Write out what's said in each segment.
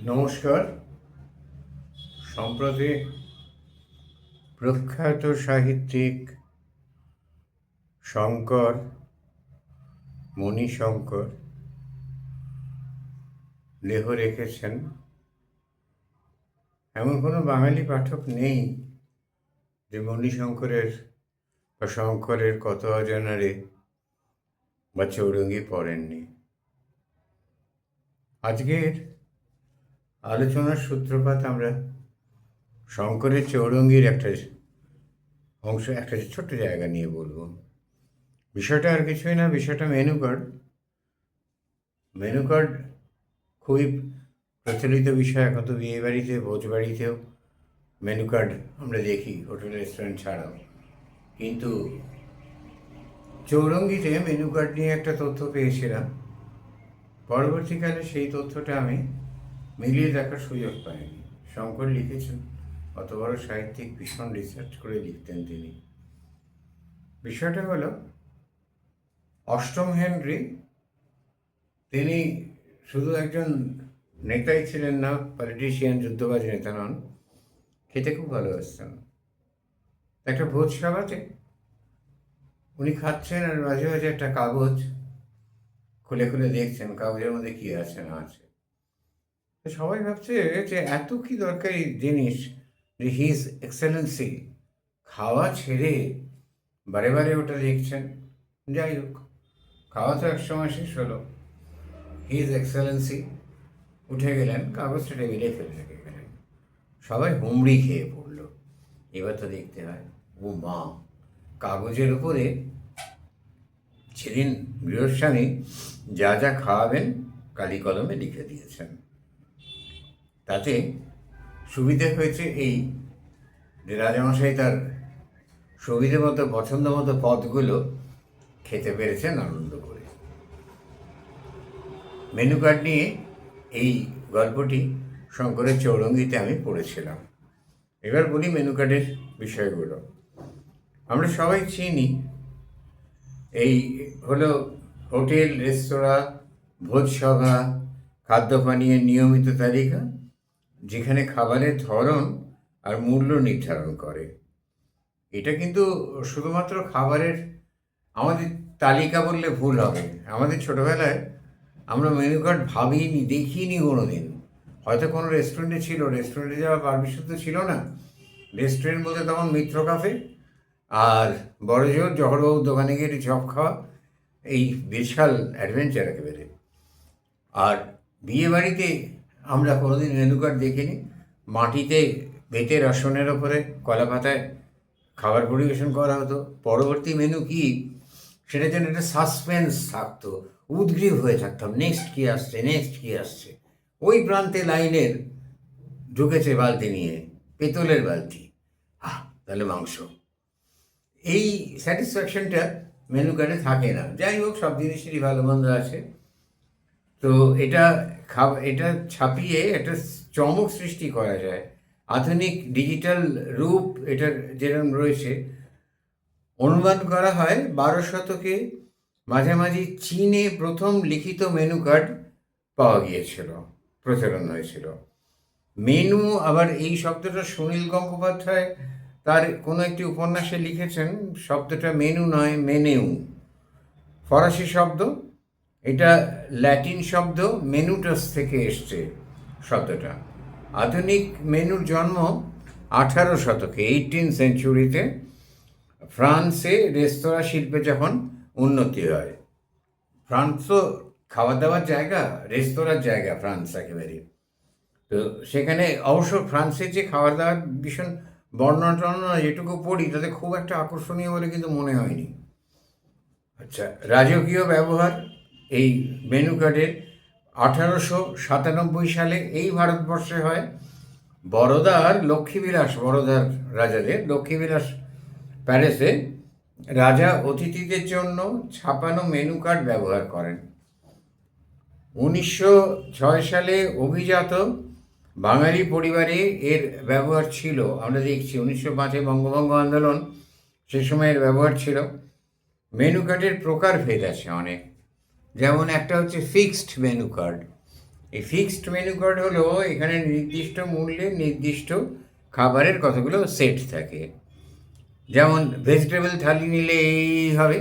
নমস্কার। সম্প্রতি প্রখ্যাত সাহিত্যিক শঙ্কর, মণিশঙ্কর লেখ রেখেছেন, এমন কোনো বাঙালি পাঠক নেই যে মণিশঙ্করের বা শঙ্করের কত অজানারে বা চৌরঙ্গি পড়েননি। আজকের আলোচনার সূত্রপাত আমরা শঙ্করের চৌরঙ্গির একটা অংশ, একটা ছোট্ট জায়গা নিয়ে বলবো। বিষয়টা আর কিছুই না, বিষয়টা মেনু কার্ড। মেনু কার্ড খুবই প্রচলিত বিষয়। এখন তো বিয়ে বাড়িতে, ভোজ বাড়িতেও মেনু কার্ড আমরা দেখি, হোটেল রেস্টুরেন্ট ছাড়াও। কিন্তু চৌরঙ্গিতে মেনু কার্ড নিয়ে একটা তথ্য পেয়েছিলাম। পরবর্তীকালে সেই তথ্যটা আমি মিলিয়ে দেখার সুযোগ পাইনি। শঙ্কর লিখেছেন, অত বড় সাহিত্যিক, ভীষণ রিসার্চ করে লিখতেন তিনি। বিষয়টা হলো, অষ্টম হেনরি তিনি শুধু একজন নেতাই ছিলেন না, পলিটিশিয়ান, যুদ্ধবাজ নেতা নন, খেতে খুব ভালোবাসতেন। একটা ভোজ সভাতে উনি খাচ্ছেন আর মাঝে মাঝে একটা কাগজ খুলে খুলে দেখছেন কাগজের মধ্যে কী আছে না আছে। তো সবাই ভাবছে যে এত কি দরকারি জিনিস যে হিজ এক্সেলেন্সি খাওয়া ছেড়ে বারে বারে ওটা লিখছেন। যাই হোক, খাওয়া তো এক সময় শেষ হলো। হিজ এক্সেলেন্সি উঠে গেলেন, কাগজটা টেবিলে ফেলে রেখে গেলেন। সবাই হুমড়ি খেয়ে পড়ল। এবার তো দেখতে হয়, ও মা, কাগজের উপরে সেদিন গৃহস্বামী যা যা খাওয়াবেন কালি কলমে লিখে দিয়েছেন। তাতে সুবিধে হয়েছে এই যে রাজামশাই তার সুবিধে মতো, পছন্দ মতো পদগুলো খেতে পেরেছেন আনন্দ করে। মেনু কার্ড নিয়ে এই গল্পটি শঙ্করের চৌরঙ্গিতে আমি পড়েছিলাম। এবার বলি মেনু কার্ডের বিষয়গুলো। আমরা সবাই চিনি, এই হলো হোটেল, রেস্তোরাঁ, ভোজসভা, খাদ্য পানীয়ের নিয়মিত তালিকা, যেখানে খাবারের ধরন আর মূল্য নির্ধারণ করে। এটা কিন্তু শুধুমাত্র খাবারের আমাদের তালিকা বললে ভুল হবে। আমাদের ছোটোবেলায় আমরা মেনু কার্ড ভাবিনি, দেখিনি কোনো দিন। হয়তো কোনো রেস্টুরেন্টে ছিল, রেস্টুরেন্টে যাওয়া পারমিশন তো ছিল না। রেস্টুরেন্ট বলতে তখন মিত্র কাফে আর বড়জোর জহরবাবুর দোকানে গিয়ে চপ খাওয়া, এই বিশাল অ্যাডভেঞ্চার একেবারে। আর বিয়ে বাড়িতে আমরা কোনোদিন মেনু কার্ড দেখিনি। মাটিতে বেতের আসনের ওপরে কলা পাতায় খাবার পরিবেশন করা হতো। পরবর্তী মেনু কি, সেটা যেন একটা সাসপেন্স থাকতো, উদ্গ্রীব হয়ে থাকতাম, নেক্সট কী আসছে, নেক্সট কী আসছে। ওই প্রান্তে লাইনের ঢুকেছে বালতি নিয়ে, পেতলের বালতি, তাহলে মাংস। এই স্যাটিসফ্যাকশনটা মেনু কার্ডে থাকে না। যাই হোক, সব জিনিসেরই ভালো মন্দ আছে। তো এটা এটা ছাপিয়ে একটা চমক সৃষ্টি করা যায়। আধুনিক ডিজিটাল রূপ এটার যেরকম রয়েছে, অনুমান করা হয় 12 শতকে মাঝামাঝি চীনে প্রথম লিখিত মেনু কার্ড পাওয়া গিয়েছিল, প্রচলন হয়েছিল। মেনু, আবার এই শব্দটা সুনীল গঙ্গোপাধ্যায় তার কোনো একটি উপন্যাসে লিখেছেন। শব্দটা মেনু নয়, মেনেউ, ফরাসি শব্দ। এটা ল্যাটিন শব্দ মেনুটাস থেকে এসছে শব্দটা। আধুনিক মেনুর জন্ম 18 শতকে, 18 সেঞ্চুরিতে, ফ্রান্সে রেস্তোরাঁ শিল্পে যখন উন্নতি হয়। ফ্রান্স তো খাওয়া দাওয়ার জায়গা, রেস্তোরাঁর জায়গা ফ্রান্স একেবারে। তো সেখানে অবশ্য ফ্রান্সের যে খাওয়া দাওয়ার ভীষণ বর্ণনা টর্ণনা যেটুকু পড়ি, তাতে খুব একটা আকর্ষণীয় বলে কিন্তু মনে হয়নি। আচ্ছা, রাজকীয় ব্যবহার এই মেনু কার্ডের 1897 সালে এই ভারতবর্ষে হয়। বরোদার লক্ষ্মীবিলাস, বরোদার রাজাদের লক্ষ্মীবিলাস প্যালেসে রাজা অতিথিদের জন্য ছাপানো মেনু কার্ড ব্যবহার করেন। 1906 সালে অভিজাত বাঙালি পরিবারে এর ব্যবহার ছিল। আমরা দেখছি 1905-এ বঙ্গভঙ্গ আন্দোলন, সে সময় এর ব্যবহার ছিল। মেনু কার্ডের প্রকারভেদ আছে অনেক। যেমন একটা হচ্ছে ফিক্সড মেনু কার্ড, এই ফিক্সড মেনু কার্ড হলো এখানে নির্দিষ্ট মূল্যে নির্দিষ্ট খাবারের কতগুলো সেট থাকে। যেমন ভেজিটেবল থালি নিলে এই হবে,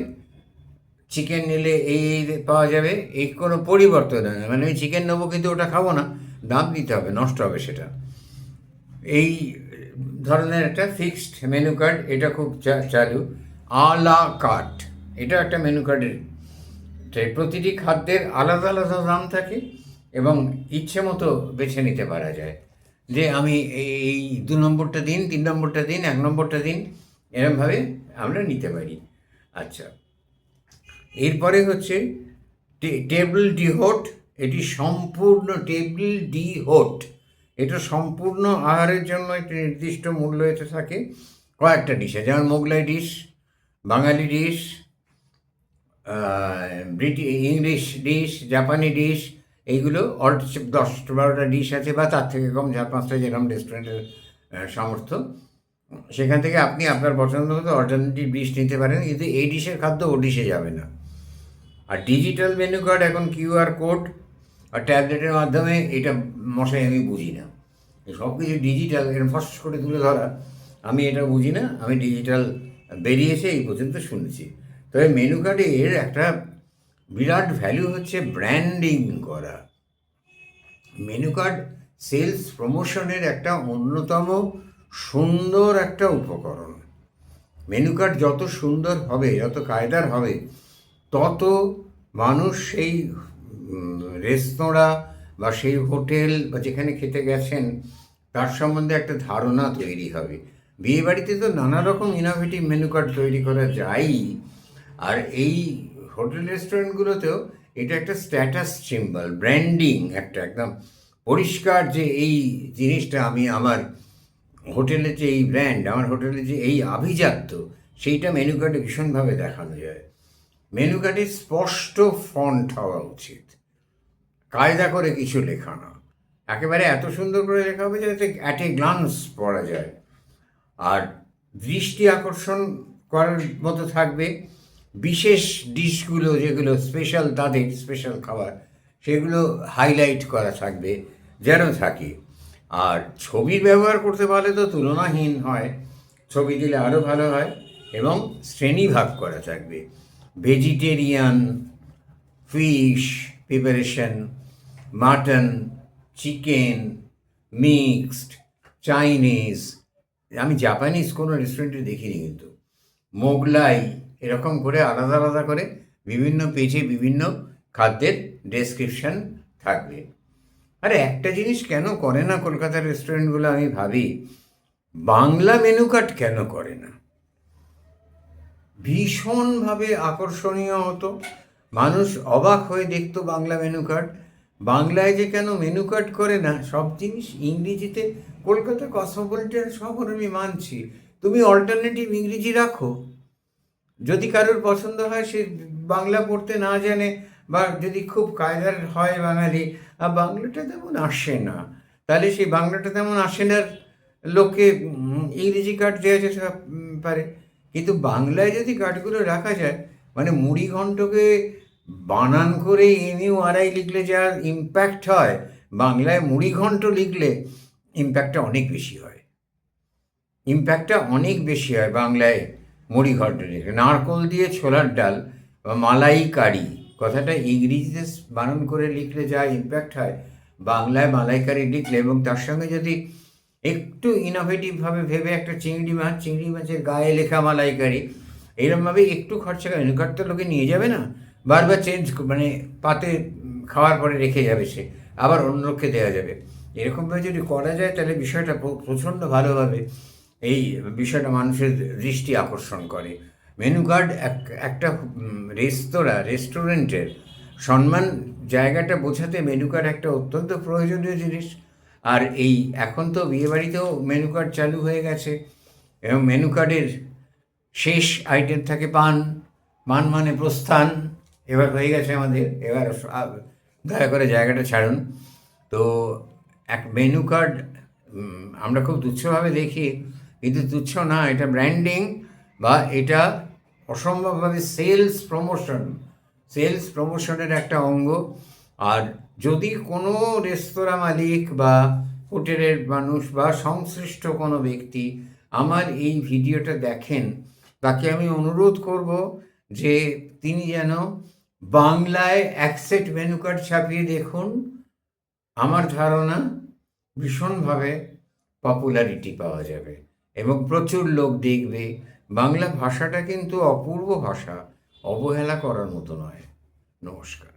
চিকেন নিলে এই পাওয়া যাবে, এই কোনো পরিবর্তন হয় না। মানে আমি চিকেন নেবো কিন্তু ওটা খাবো না, দাম দিতে হবে, নষ্ট হবে সেটা। এই ধরনের একটা ফিক্সড মেনু কার্ড, এটা খুব চালু। আলা কার্ট, এটা একটা মেনু কার্ডের, প্রতিটি খাদ্যের আলাদা আলাদা দাম থাকে এবং ইচ্ছে মতো বেছে নিতে পারা যায় যে আমি এই 2 নম্বরটা দিন, 3 নম্বরটা দিন, 1 নম্বরটা দিন, এরমভাবে আমরা নিতে পারি। আচ্ছা, এরপরে হচ্ছে টেবিল ডি হোট। এটি সম্পূর্ণ টেবিল ডি হোট, এটা সম্পূর্ণ আহারের জন্য একটি নির্দিষ্ট মূল্য এতে থাকে কয়েকটা ডিশে, যেমন মোগলাই ডিশ, বাঙালি ডিশ, ইংলিশ ডিশ, জাপানি ডিশ, এইগুলো 10-12টা ডিশ আছে বা তার থেকে কম, 4-5টা যেরকম রেস্টুরেন্টের সামর্থ্য। সেখান থেকে আপনি আপনার পছন্দ মতো অল্টারনেটিভ ডিশ নিতে পারেন, কিন্তু এই ডিশের খাদ্য ও ডিশে যাবে না। আর ডিজিটাল মেনু কার্ড, এখন কিউআর কোড আর ট্যাবলেটের মাধ্যমে, এটা মশাই আমি বুঝি না, সব কিছু ডিজিটাল এরকম ফস করে তুলে ধরা, আমি এটা বুঝি না। আমি ডিজিটাল বেরিয়েছে এই পর্যন্ত শুনেছি। তবে মেনু কার্ডের একটা বিরাট ভ্যালু হচ্ছে ব্র্যান্ডিং করা। মেনু কার্ড সেলস প্রমোশনের একটা অন্যতম সুন্দর একটা উপকরণ। মেনু কার্ড যত সুন্দর হবে, যত কায়দার হবে, তত মানুষ সেই রেস্তোরাঁ বা সেই হোটেল বা যেখানে খেতে গেছেন তার সম্বন্ধে একটা ধারণা তৈরি হবে। বিয়েবাড়িতে তো নানা রকম ইনোভেটিভ মেনু কার্ড তৈরি করা যায়ই, আর এই হোটেল রেস্টুরেন্টগুলোতেও এটা একটা স্ট্যাটাস সিম্বল, ব্র্যান্ডিং একটা একদম পরিষ্কার, যে এই জিনিসটা আমি আমার হোটেলের যে এই ব্র্যান্ড, আমার হোটেলের যে এই আভিজাত্য, সেইটা মেনু কার্ডে ভীষণভাবে দেখানো যায়। মেনু কার্ডে স্পষ্ট ফন্ট হওয়া উচিত, কায়দা করে কিছু লেখা না, একেবারে এত সুন্দর করে লেখা হবে যাতে অ্যাট এ গ্লান্স পড়া যায়। আর দৃষ্টি আকর্ষণ করার মতো থাকবে বিশেষ ডিশগুলো, যেগুলো স্পেশাল, তাদের স্পেশাল খাবার, সেগুলো হাইলাইট করা থাকবে যেন থাকে। আর ছবির ব্যবহার করতে পারলে তো তুলনাহীন হয়, ছবি দিলে আরও ভালো হয়। এবং শ্রেণীভাগ করা থাকবে, vegetarian, fish preparation, mutton, chicken, mixed, Chinese, আমি জাপানিজ কোনো রেস্টুরেন্টে দেখিনি কিন্তু, মোগলাই, এরকম করে আলাদা আলাদা করে বিভিন্ন পেজে বিভিন্ন খাদ্যের ডেসক্রিপশন থাকবে। আরে একটা জিনিস কেন করে না কলকাতার রেস্টুরেন্টগুলো, আমি ভাবি, বাংলা মেনু কার্ড কেন করে না? ভীষণভাবে আকর্ষণীয় হতো, মানুষ অবাক হয়ে দেখতো বাংলা মেনু কার্ড। বাংলায় যে কেন মেনু কার্ড করে না, সব জিনিস ইংরেজিতে। কলকাতা কসমোপলিটন শহর, আমি মানছি, তুমি অল্টারনেটিভ ইংরেজি রাখো। যদি কারোর পছন্দ হয় সে বাংলা পড়তে না জানে, বা যদি খুব কায়দার হয় বাঙালি, আর বাংলাটা তেমন আসে না, তাহলে সেই বাংলাটা তেমন আসে না লোককে ইংরেজি কার্ড দেওয়া যেতে পারে। কিন্তু বাংলায় যদি কার্ডগুলো রাখা যায়, মানে মুড়ি ঘন্টকে বানান করে MURI লিখলে যা ইম্প্যাক্ট হয়, বাংলায় মুড়ি ঘন্ট লিখলে ইম্প্যাক্টটা অনেক বেশি হয়। ইম্প্যাক্টটা অনেক বেশি হয় বাংলায় মুড়ি ঘন্ট লিখলে। নারকোল দিয়ে ছোলার ডাল বা মালাই কারি, কথাটা ইংরেজিতে বানান করে লিখলে যা ইম্প্যাক্ট হয়, বাংলায় মালাইকারি লিখলে, এবং তার সঙ্গে যদি একটু ইনোভেটিভভাবে ভেবে একটা চিংড়ি মাছের গায়ে লেখা মালাইকারি, এরমভাবে একটু খরচা করে, মেনু কার্ড তো লোকে নিয়ে যাবে না, বারবার চেঞ্জ, মানে পাতে খাওয়ার পরে রেখে যাবে, সে আবার অন্য লোককে দেওয়া যাবে। এরকমভাবে যদি করা যায়, তাহলে বিষয়টা প্রচণ্ড ভালোভাবে এই বিষয়টা মানুষের দৃষ্টি আকর্ষণ করে। মেনু কার্ড একটা রেস্টুরেন্টের সম্মান জায়গাটা বোঝাতে মেনু কার্ড একটা অত্যন্ত প্রয়োজনীয় জিনিস। আর এই এখন তো বিয়েবাড়িতেও মেনু কার্ড চালু হয়ে গেছে, এবং মেনু কার্ডের শেষ আইটেম থাকে পান। পান মানে প্রস্থান, এবার হয়ে গেছে আমাদের, এবার দয়া করে জায়গাটা ছাড়ুন। তো এক মেনু কার্ড আমরা খুব তুচ্ছভাবে দেখি, কিন্তু তুচ্ছ না, এটা ব্র্যান্ডিং, বা এটা অসম্ভবভাবে সেলস প্রমোশনের একটা অঙ্গ। আর যদি কোনো রেস্তোরাঁ মালিক বা হোটেলের মানুষ বা সংশ্লিষ্ট কোনো ব্যক্তি আমার এই ভিডিওটা দেখেন, তাকে আমি অনুরোধ করব যে তিনি যেন বাংলায় অ্যাকসেপ্ট মেনু কার্ড ছাপিয়ে দেখুন। আমার ধারণা ভীষণভাবে পপুলারিটি পাওয়া যাবে এবং প্রচুর লোক দেখবে। বাংলা ভাষাটা কিন্তু অপূর্ব ভাষা, অবহেলা করার মতো নয়। নমস্কার।